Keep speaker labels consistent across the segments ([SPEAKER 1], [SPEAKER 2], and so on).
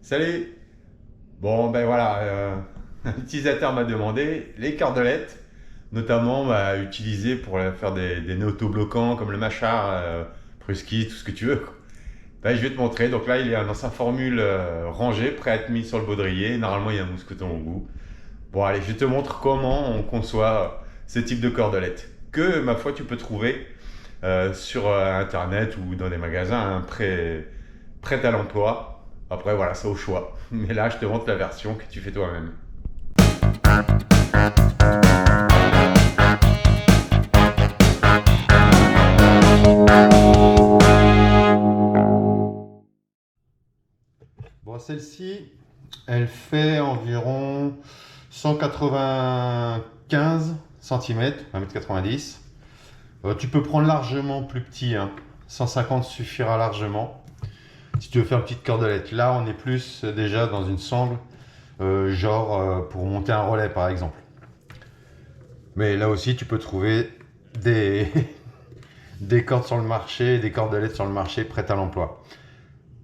[SPEAKER 1] Salut! Bon, ben voilà, un utilisateur m'a demandé les cordelettes, notamment utilisées pour faire des nœuds autobloquants comme le Machar, Pruski, tout ce que tu veux, quoi. Ben, je vais te montrer. Donc là, il est dans sa formule rangée, prêt à être mis sur le baudrier. Normalement, il y a un mousqueton au bout. Bon, allez, je te montre comment on conçoit ce type de cordelette que, ma foi, tu peux trouver sur Internet ou dans des magasins hein, prêts à l'emploi. Après, voilà, c'est au choix. Mais là, je te montre la version que tu fais toi-même. Bon, celle-ci, elle fait environ 195 cm, 1,90 m. Tu peux prendre largement plus petit, hein. 150 suffira largement. Si tu veux faire une petite cordelette, là on est plus déjà dans une sangle, pour monter un relais par exemple. Mais là aussi tu peux trouver des, des cordes sur le marché, des cordelettes sur le marché prêtes à l'emploi.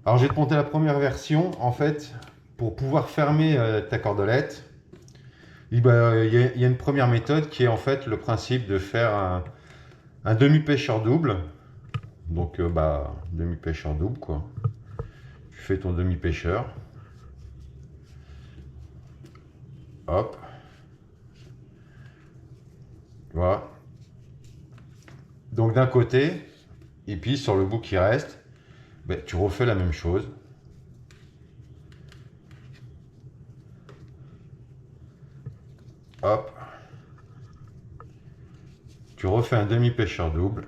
[SPEAKER 1] Alors je vais te monter la première version. En fait, pour pouvoir fermer ta cordelette, il y a une première méthode qui est en fait le principe de faire un demi-pêcheur double. Donc demi-pêcheur double quoi. Tu fais ton demi-pêcheur. Hop. Voilà. Donc d'un côté, et puis sur le bout qui reste, tu refais la même chose. Hop. Tu refais un demi-pêcheur double.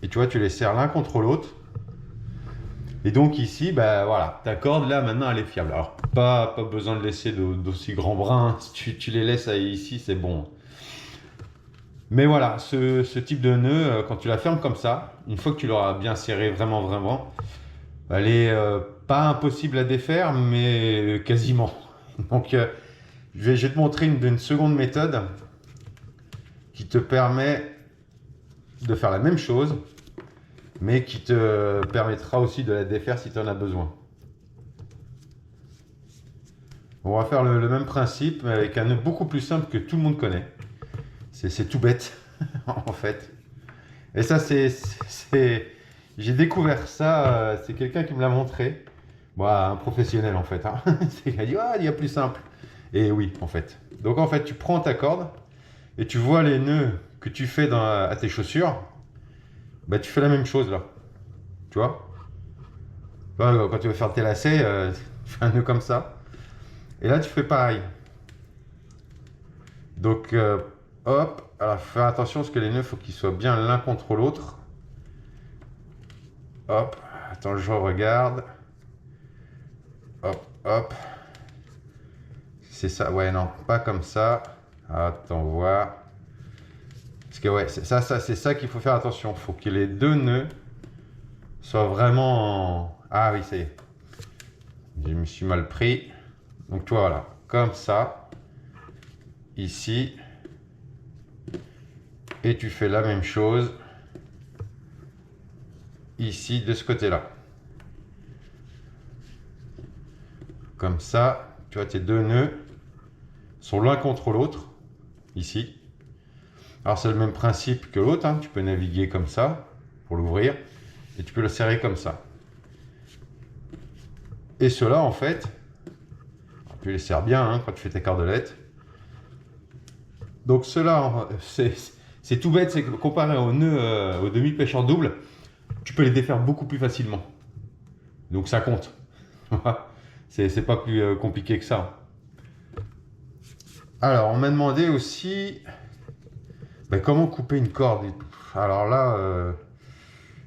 [SPEAKER 1] Et tu vois, tu les serres l'un contre l'autre. Et donc ici, voilà, ta corde là maintenant elle est fiable. Alors pas besoin de laisser d'aussi grands brins. Si tu les laisses ici, c'est bon. Mais voilà, ce type de nœud, quand tu la fermes comme ça, une fois que tu l'auras bien serré vraiment, elle est pas impossible à défaire, mais quasiment. Donc je vais te montrer une seconde méthode qui te permet de faire la même chose, mais qui te permettra aussi de la défaire si tu en as besoin. On va faire le même principe, mais avec un nœud beaucoup plus simple que tout le monde connaît. C'est tout bête, en fait. Et ça, j'ai découvert ça, c'est quelqu'un qui me l'a montré. Bon, un professionnel, en fait. Hein. Il a dit, ah, il y a plus simple. Et oui, en fait. Donc, en fait, tu prends ta corde et tu vois les nœuds que tu fais à tes chaussures. Tu fais la même chose, là. Tu vois? Quand tu veux faire tes lacets, tu fais un nœud comme ça. Et là, tu fais pareil. Donc, hop, alors faire attention parce que les nœuds, il faut qu'ils soient bien l'un contre l'autre. Hop, attends, je regarde. Hop, hop. C'est ça, ouais, non, pas comme ça. Attends, voir. Parce que, ouais, c'est ça qu'il faut faire attention. Il faut que les deux nœuds soient vraiment Ah oui, ça y est. Je me suis mal pris. Donc, toi, voilà, comme ça. Ici. Et tu fais la même chose ici de ce côté-là. Comme ça, tu vois, tes deux nœuds sont l'un contre l'autre, ici. Alors c'est le même principe que l'autre, hein. Tu peux naviguer comme ça pour l'ouvrir et tu peux le serrer comme ça. Et cela en fait, tu les serres bien hein, quand tu fais tes cordelettes. Donc cela, c'est tout bête, c'est que comparé au nœud, au demi-pêcheur double, tu peux les défaire beaucoup plus facilement. Donc ça compte. C'est pas plus compliqué que ça. Alors, on m'a demandé aussi comment couper une corde. Alors là,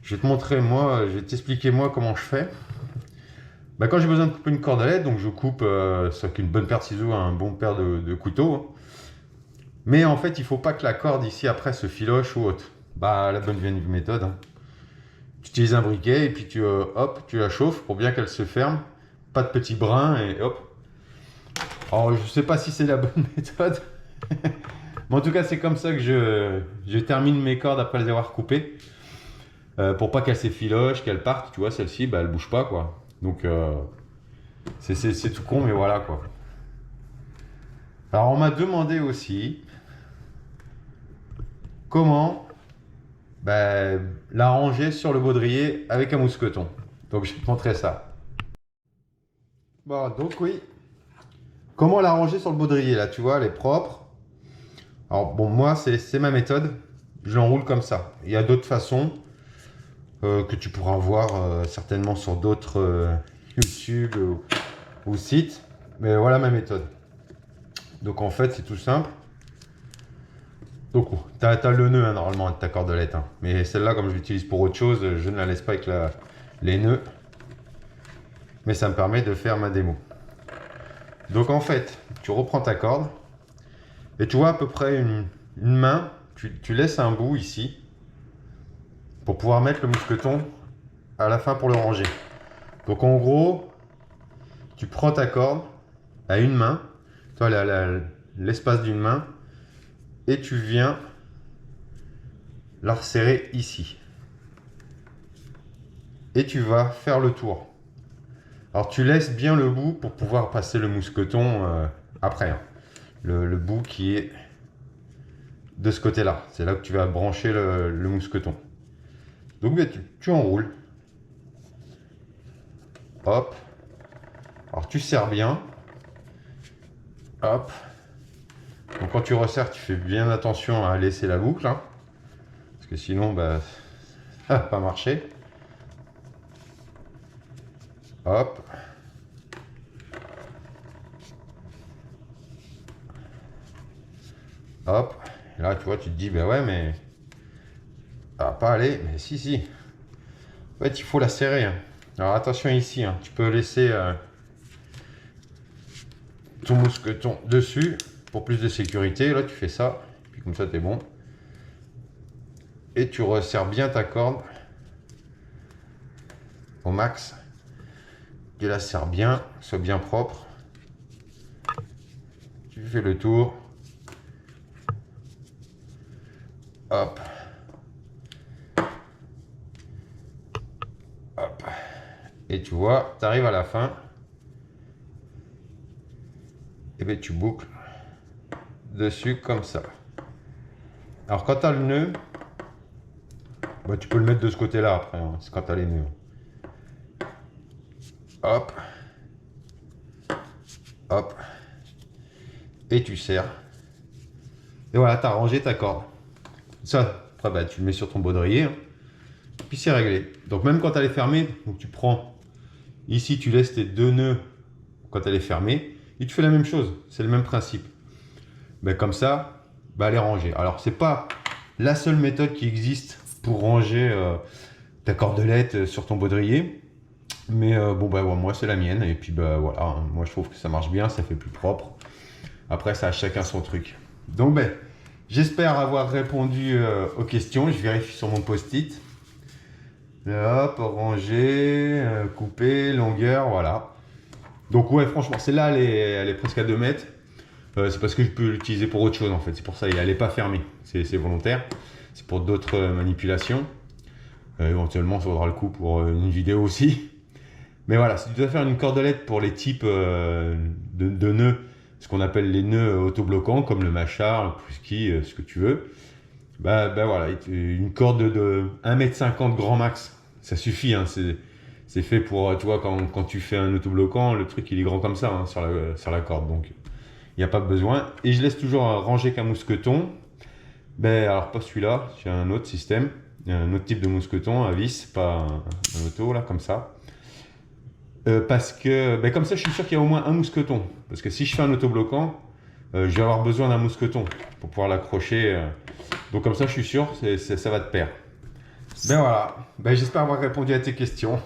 [SPEAKER 1] je vais te montrer moi, je vais t'expliquer moi comment je fais. Quand j'ai besoin de couper une cordelette, donc je coupe avec une bonne paire de ciseaux, un bon paire de couteaux. Mais en fait, il ne faut pas que la corde ici après se filoche ou autre. La bonne vieille méthode. Hein. Tu utilises un briquet et puis tu la chauffes pour bien qu'elle se ferme. Pas de petits brins et hop. Alors je sais pas si c'est la bonne méthode. Mais en tout cas c'est comme ça que je termine mes cordes après les avoir coupées. pour pas qu'elle s'effiloche, qu'elle parte, tu vois, celle-ci, bah, elle bouge pas, quoi. Donc, c'est tout con, mais voilà, quoi. Alors, on m'a demandé aussi comment bah, la ranger sur le baudrier avec un mousqueton. Donc, je vais te montrer ça. Bon, donc oui. Comment la ranger sur le baudrier, là, tu vois, elle est propre. Alors, bon, moi, c'est ma méthode. Je l'enroule comme ça. Il y a d'autres façons que tu pourras voir certainement sur d'autres YouTube ou sites. Mais voilà ma méthode. Donc, en fait, c'est tout simple. Donc, tu as le nœud, hein, normalement, avec ta cordelette. Hein. Mais celle-là, comme je l'utilise pour autre chose, je ne la laisse pas avec les nœuds. Mais ça me permet de faire ma démo. Donc, en fait, tu reprends ta corde. Et tu vois à peu près une main. Tu laisses un bout ici. Pour pouvoir mettre le mousqueton à la fin pour le ranger. Donc, en gros, tu prends ta corde à une main. Tu vois, l'espace d'une main. Et tu viens la resserrer ici. Et tu vas faire le tour. Alors tu laisses bien le bout pour pouvoir passer le mousqueton après. Hein. Le bout qui est de ce côté-là. C'est là que tu vas brancher le mousqueton. Donc tu enroules. Hop. Alors tu serres bien. Hop. Donc quand tu resserres, tu fais bien attention à laisser la boucle. Hein, parce que sinon, bah, ça va pas marcher. Hop. Hop. Et là, tu vois, tu te dis, bah ouais, mais ça va pas aller. Mais si, si. En fait, il faut la serrer. Hein. Alors attention ici, hein, tu peux laisser ton mousqueton dessus pour plus de sécurité. Là, tu fais ça. Puis comme ça, t'es bon. Et tu resserres bien ta corde au max. Tu la serres bien, soit bien propre. Tu fais le tour. Hop. Hop. Et tu vois, tu arrives à la fin. Et bien tu boucles dessus comme ça. Alors quand tu as le nœud, bah, tu peux le mettre de ce côté-là après. Hein, c'est quand tu as les nœuds. Hop. Hop. Et tu serres. Et voilà, tu as rangé ta corde. Ça, après, bah, tu le mets sur ton baudrier. Hein, puis c'est réglé. Donc même quand elle est fermée, donc tu prends ici, tu laisses tes deux nœuds quand elle est fermée. Et tu fais la même chose. C'est le même principe. Ben, comme ça, ben, elle est rangée. Alors, c'est pas la seule méthode qui existe pour ranger ta cordelette sur ton baudrier. Mais bon, ben, ouais, moi, c'est la mienne. Et puis, ben, voilà. Hein, moi, je trouve que ça marche bien. Ça fait plus propre. Après, ça a chacun son truc. Donc, ben, j'espère avoir répondu aux questions. Je vérifie sur mon post-it. Hop, ranger, couper, longueur, voilà. Donc, ouais, franchement, celle-là, elle est presque à 2 mètres. C'est parce que je peux l'utiliser pour autre chose en fait. C'est pour ça qu'elle n'est pas fermée. C'est volontaire. C'est pour d'autres manipulations. Éventuellement, ça vaudra le coup pour une vidéo aussi. Mais voilà, si tu dois faire une cordelette pour les types de nœuds, ce qu'on appelle les nœuds autobloquants, comme le Machar, le Pruski, ce que tu veux, bah voilà, une corde de 1,50 m grand max, ça suffit. Hein, c'est fait pour, tu vois, quand tu fais un autobloquant, le truc il est grand comme ça hein, sur la corde. Donc, il n'y a pas besoin. Et je laisse toujours ranger qu'un mousqueton. Ben, alors, pas celui-là, j'ai un autre système, un autre type de mousqueton, à vis, pas un auto, là, comme ça. Parce que, ben, comme ça, je suis sûr qu'il y a au moins un mousqueton. Parce que si je fais un autobloquant, je vais avoir besoin d'un mousqueton pour pouvoir l'accrocher. Donc, comme ça, je suis sûr, ça va de pair. Ben voilà, ben, j'espère avoir répondu à tes questions.